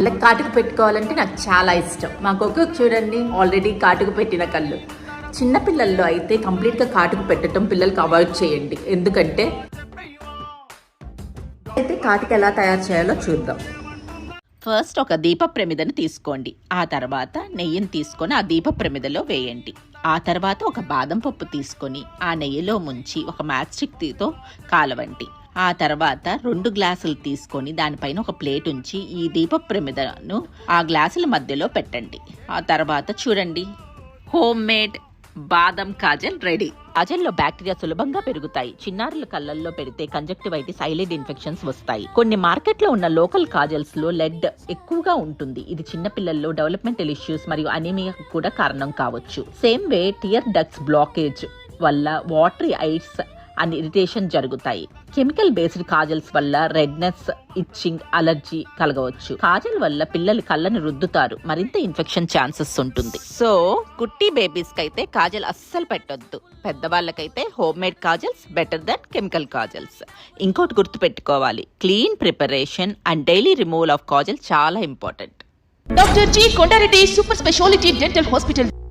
వాళ్ళకి కాటుకు పెట్టుకోవాలంటే నాకు చాలా ఇష్టం. మా కుక్కకు చూడండి ఆల్రెడీ కాటుకు పెట్టిన కళ్ళు. చిన్నపిల్లల్లో అయితే కంప్లీట్గా కాటుకు పెట్టడం పిల్లలకి అవాయిడ్ చేయండి. ఎందుకంటే అయితే కాటుకు ఎలా తయారు చేయాలో చూద్దాం. ఫస్ట్ ఒక దీప ప్రమిదను తీసుకోండి. ఆ తర్వాత నెయ్యిని తీసుకొని ఆ దీప ప్రమిదలో వేయండి. ఆ తర్వాత ఒక బాదం పప్పు తీసుకొని ఆ నెయ్యిలో ముంచి ఒక మ్యాచ్ స్టిక్తో కాలవండి. ఆ తర్వాత 2 గ్లాసులు తీసుకొని దానిపైన ఒక ప్లేట్ ఉంచి ఈ దీప ప్రమిదను ఆ గ్లాసుల మధ్యలో పెట్టండి. ఆ తర్వాత చూడండి, హోమ్ మేడ్ బాదం కాజల్ రెడీ. కాజల్లో బ్యాక్టీరియా సులభంగా పెరుగుతాయి. చిన్నారుల కళ్ళల్లో పెడితే కంజక్టివైటిస్, ఐలిడ్ ఇన్ఫెక్షన్స్ వస్తాయి. కొన్ని మార్కెట్లో ఉన్న లోకల్ కాజల్స్ లో లెడ్ ఎక్కువగా ఉంటుంది. ఇది చిన్న పిల్లల్లో డెవలప్మెంటల్ ఇష్యూస్ మరియు అనీమియా కూడా కారణం కావచ్చు. Same way tear ducts blockage వల్ల వాటరీ ఐస్ అండ్ ఇరిటేషన్ జరుగుతాయి. కెమికల్ బేస్డ్ కాజల్స్ వల్ల రెడ్నెస్, ఇచ్చింగ్, అలర్జీ కలగవచ్చు. కాజల్ వల్ల పిల్లలు కళ్ళని రుద్దుతారు, మరింత ఇన్ఫెక్షన్ ఛాన్సెస్ ఉంటుంది. సో కుట్టి బేబీస్ కైతే కాజల్ అస్సలు పెట్టొద్దు. పెద్దవాళ్ళకైతే home made kajals better then chemical kajals. ఇంకోటి గుర్తు పెట్టుకోవాలి, clean preparation and daily removal of kajal చాలా important. Doctor G Kondareddy super speciality dental hospital